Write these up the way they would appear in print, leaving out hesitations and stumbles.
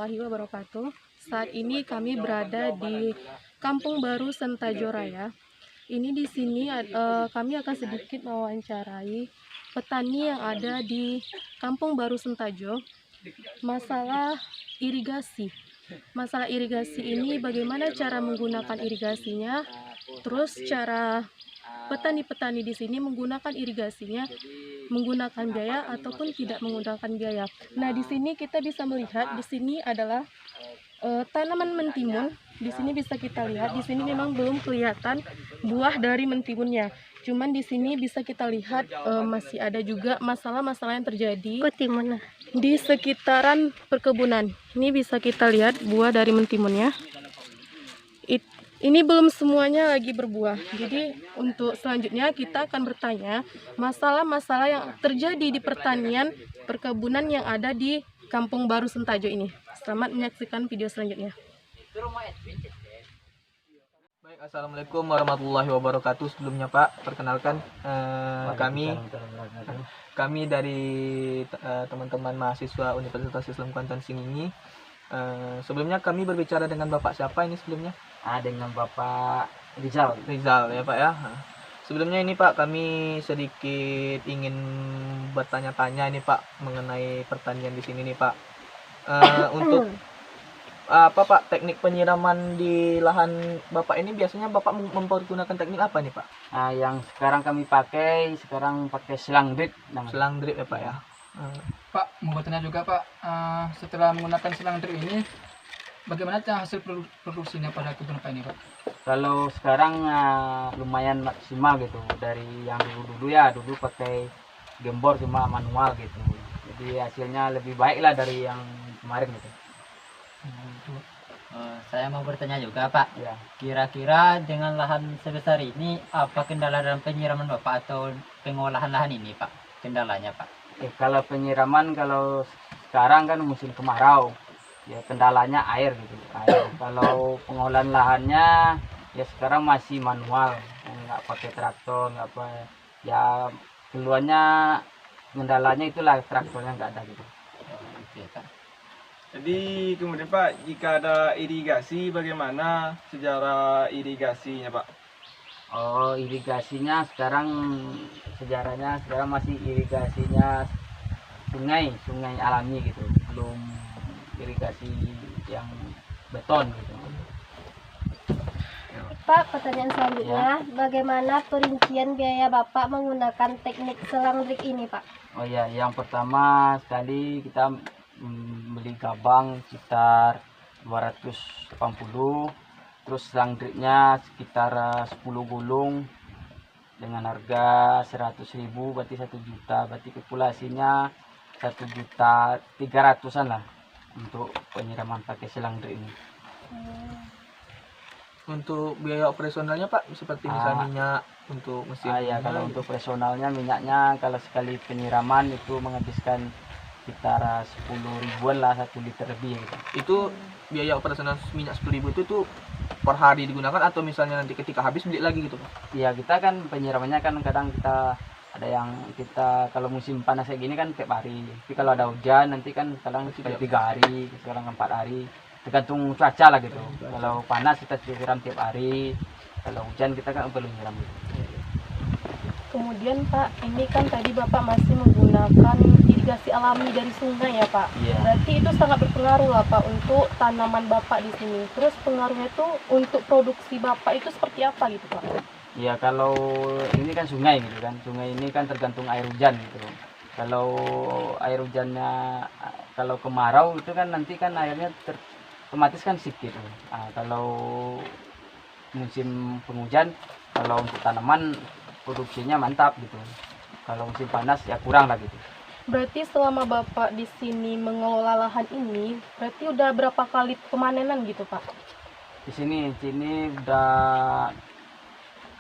warahmatullahi wabarakatuh. Saat ini kami berada di Kampung Baru Sentajo Raya. Ini di sini kami akan sedikit mewawancarai petani yang ada di Kampung Baru Sentajo. Masalah irigasi. Masalah irigasi ini bagaimana cara menggunakan irigasinya, terus cara petani-petani di sini menggunakan irigasinya, menggunakan biaya ataupun tidak menggunakan biaya. Nah, di sini kita bisa melihat di sini adalah tanaman mentimun. Di sini bisa kita lihat, di sini memang belum kelihatan buah dari mentimunnya. Cuman di sini bisa kita lihat masih ada juga masalah-masalah yang terjadi di sekitaran perkebunan. Ini bisa kita lihat buah dari mentimunnya. Ini belum semuanya lagi berbuah. Jadi untuk selanjutnya kita akan bertanya masalah-masalah yang terjadi di pertanian perkebunan yang ada di Kampung Baru Sentajo ini. Selamat menyaksikan video selanjutnya. Baik, assalamualaikum warahmatullahi wabarakatuh. Sebelumnya Pak, perkenalkan kami dari teman-teman mahasiswa Universitas Islam Kuantan Singingi. Sebelumnya kami berbicara dengan Bapak siapa ini sebelumnya? Dengan Bapak Rizal Ya Pak ya. Sebelumnya ini Pak, kami sedikit ingin bertanya-tanya ini Pak mengenai pertanian di sini nih Pak. Untuk apa Pak, teknik penyiraman di lahan Bapak ini biasanya Bapak mempergunakan teknik apa nih Pak? Yang sekarang kami pakai selang drip namanya. Selang drip ya Pak ya. Pak, mau bertanya juga Pak, setelah menggunakan selang drip ini, bagaimana hasil produksinya pada kebun Pak ini Pak? Kalau sekarang lumayan maksimal gitu, dari yang dulu pakai gembor cuma manual gitu, jadi hasilnya lebih baik lah dari yang kemarin gitu. Saya mau bertanya juga Pak, Ya. kira-kira dengan lahan sebesar ini apa kendala dalam penyiraman Bapak atau pengolahan lahan ini Pak, kendalanya Pak? Kalau penyiraman, kalau sekarang kan musim kemarau, ya kendalanya air gitu. Kalau pengolahan lahannya ya sekarang masih manual, nggak pakai traktor, nggak apa ya, keluarnya kendalanya itulah traktornya nggak ada gitu. Oke, Pak. Jadi kemudian Pak, jika ada irigasi, bagaimana sejarah irigasinya Pak? Irigasinya sekarang, sejarahnya sekarang masih irigasinya sungai alami gitu, belum irigasi yang beton gitu. Pak, pertanyaan selanjutnya, bagaimana perincian biaya Bapak menggunakan teknik selang drip ini, Pak? Oh ya, yang pertama sekali kita beli gabang sekitar 280, terus selang dripnya sekitar 10 gulung dengan harga 100.000, berarti 1 juta, berarti populasinya 1.300.000-an lah untuk penyiraman pakai selang drip ini. Untuk biaya operasionalnya Pak, seperti misalnya minyak untuk mesin. Ya, kalau untuk operasionalnya minyaknya, kalau sekali penyiraman itu menghabiskan sekitar 10.000-an lah, 1 liter lebih gitu. Itu biaya operasional minyak 10.000 itu tuh per hari digunakan atau misalnya nanti ketika habis beli lagi gitu Pak? Iya, kita kan penyiramannya kan kadang kita ada yang kita kalau musim panas kayak gini kan tiap hari. Tapi kalau ada hujan nanti kan kadang sekali 3 hari, sekarang 4 hari. Tergantung cuaca lah gitu. Kalau panas kita siram tiap hari. Kalau hujan kita kan perlu nyiram gitu. Kemudian Pak, ini kan tadi Bapak masih menggunakan irigasi alami dari sungai ya Pak. Iya. Berarti itu sangat berpengaruh lah Pak untuk tanaman Bapak di sini. Terus pengaruhnya itu untuk produksi Bapak itu seperti apa gitu Pak? Ya, kalau ini kan sungai gitu kan. Sungai ini kan tergantung air hujan gitu. Kalau air hujannya, kalau kemarau itu kan nanti kan airnya otomatis kan sedikit. Kalau musim penghujan, kalau untuk tanaman produksinya mantap gitu. Kalau musim panas ya kurang lah gitu. Berarti selama Bapak di sini mengelola lahan ini, berarti udah berapa kali pemanenan gitu Pak? Di sini udah,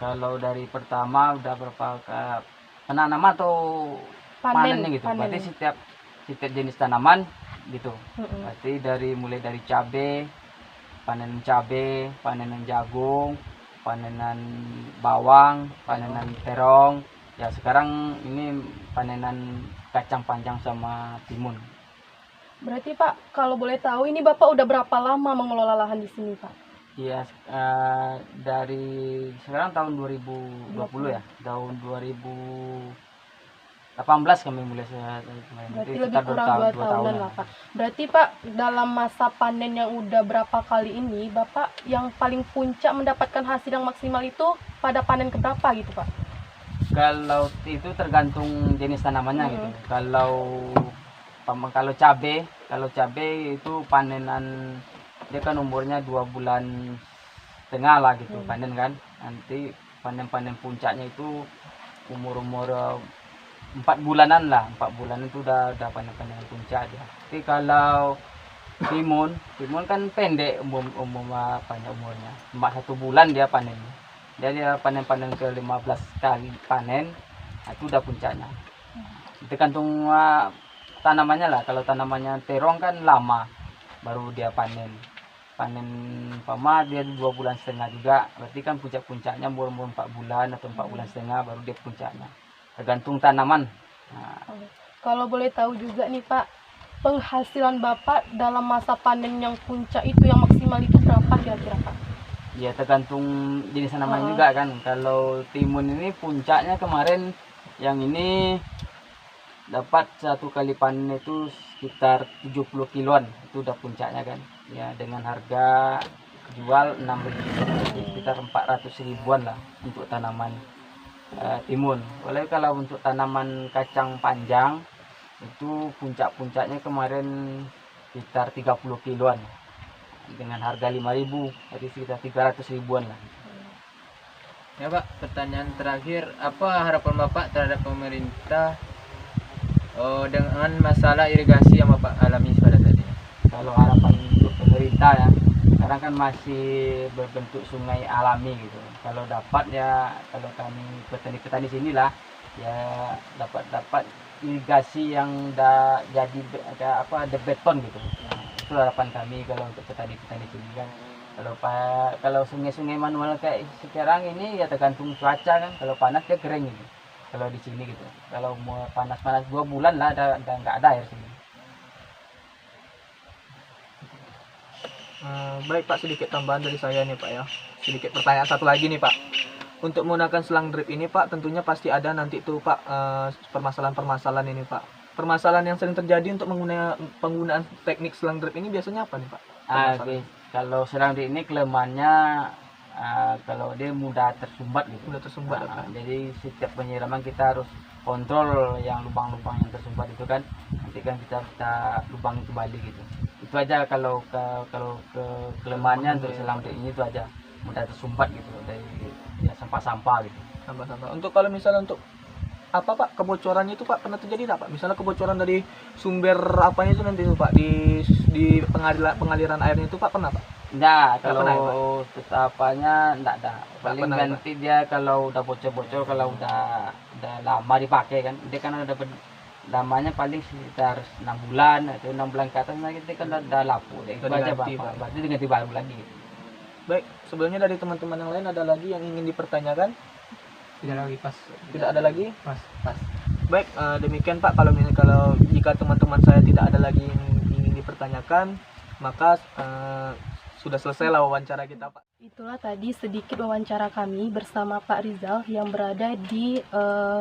kalau dari pertama udah berapa penanaman atau panennya gitu. Panen. Berarti setiap jenis tanaman gitu. Berarti mulai dari panenan cabe, panenan jagung, panenan bawang, panenan terong. Ya sekarang ini panenan kacang panjang sama timun. Berarti Pak, kalau boleh tahu ini Bapak udah berapa lama mengelola lahan di sini Pak? Iya, dari sekarang tahun 2020 ya, tahun 2018 kami mulai Berarti lebih kurang 2 tahunan lah Pak. Berarti Pak, dalam masa panen yang udah berapa kali ini, Bapak yang paling puncak mendapatkan hasil yang maksimal itu pada panen keberapa gitu Pak? Kalau itu tergantung jenis tanamannya gitu. Kalau cabe itu panenan dia kan umurnya 2,5 bulan lah gitu panen kan. Nanti panen puncaknya itu umur 4 bulanan lah, 4 bulan itu udah panen puncak dia. Tapi kalau timun kan pendek panjang umurnya, 1 bulan dia panennya. Dia panen ke 15 kali panen, itu udah puncaknya. Tergantung tanamannya lah. Kalau tanamannya terong kan lama baru dia panen dia 2,5 bulan juga. Berarti kan puncaknya umur 4 bulan atau 4,5 bulan baru dia puncaknya. Tergantung tanaman. Kalau boleh tahu juga nih Pak, penghasilan Bapak dalam masa panen yang puncak itu yang maksimal itu berapa kira-kira Pak? Ya tergantung jenis tanaman juga kan. Kalau timun ini puncaknya kemarin yang ini dapat 1 kali panen itu sekitar 70 kiloan, itu udah puncaknya kan ya, dengan harga jual 6.000, sekitar 400 ribuan lah untuk tanaman timun. Oleh kalau untuk tanaman kacang panjang itu puncaknya kemarin sekitar 30 kiloan dengan harga 5.000, jadi sekitar 300 ribuan lah. Ya Pak, pertanyaan terakhir, apa harapan Bapak terhadap pemerintah dengan masalah irigasi yang Bapak alami pada saat ini? Kalau harapan untuk pemerintah ya, sekarang kan masih berbentuk sungai alami gitu. Kalau dapat ya, kalau kami petani sinilah ya dapat irigasi yang udah jadi ada beton gitu. Nah, itu harapan kami kalau untuk petani sini kan. Kalau sungai-sungai manual kayak sekarang ini ya tergantung cuaca kan. Kalau panas dia kering gitu. Kalau di sini gitu. Kalau mau panas 2 bulan lah nggak ada air sini. Baik Pak, sedikit tambahan dari saya nih Pak ya. Sedikit pertanyaan satu lagi nih Pak. Untuk menggunakan selang drip ini Pak, tentunya pasti ada nanti tuh Pak permasalahan ini Pak. Permasalahan yang sering terjadi untuk penggunaan teknik selang drip ini biasanya apa nih Pak? Kalau selang drip ini kelemahannya kalau dia mudah tersumbat gitu. Mudah tersumbat. Jadi setiap penyiraman kita harus kontrol yang lubang-lubang yang tersumbat itu kan. Nanti kan kita lubangin kembali gitu. Itu aja kalau kelemahannya untuk selang drip ini itu aja, mudah tersumbat gitu dari ya sampah-sampah gitu. Sampah-sampah. Untuk kalau misalnya untuk apa Pak, kebocorannya itu Pak pernah terjadi tidak Pak? Misalnya kebocoran dari sumber apanya itu nanti itu Pak di pengaliran airnya itu Pak pernah Pak? Enggak, kalau tetapnya enggak ada. Paling ganti dia kalau udah bocor-bocor, kalau udah lama dipakai kan. Dia kan udah lamanya paling sekitar 6 bulan atau 6 bulan ke atas, kita kan udah lapuk. Itu aja Pak. Berarti diganti baru lagi. Baik, sebelumnya dari teman-teman yang lain ada lagi yang ingin dipertanyakan? Tidak lagi pas. Tidak ada lagi? Pas. Baik, demikian Pak. Kalau jika teman-teman saya tidak ada lagi yang ingin dipertanyakan, maka sudah selesai lah wawancara kita Pak. Itulah tadi sedikit wawancara kami bersama Pak Rizal yang berada di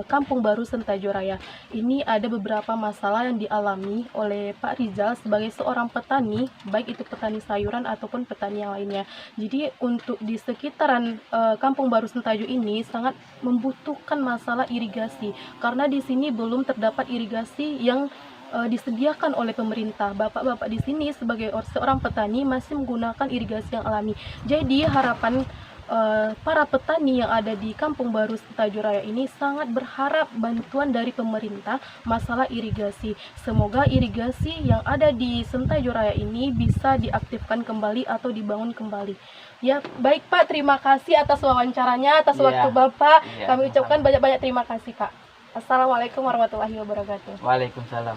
Kampung Baru Sentajo Raya. Ini ada beberapa masalah yang dialami oleh Pak Rizal sebagai seorang petani, baik itu petani sayuran ataupun petani yang lainnya. Jadi untuk di sekitaran Kampung Baru Sentajo ini sangat membutuhkan masalah irigasi karena di sini belum terdapat irigasi yang disediakan oleh pemerintah. Bapak-bapak di sini sebagai seorang petani masih menggunakan irigasi yang alami. Jadi harapan para petani yang ada di Kampung Baru Sentajo Raya ini sangat berharap bantuan dari pemerintah masalah irigasi. Semoga irigasi yang ada di Sentajo Raya ini bisa diaktifkan kembali atau dibangun kembali. Ya, baik Pak, terima kasih atas wawancaranya, atas waktu Bapak. Kami ucapkan banyak-banyak terima kasih Pak. Assalamualaikum warahmatullahi wabarakatuh. Waalaikumsalam.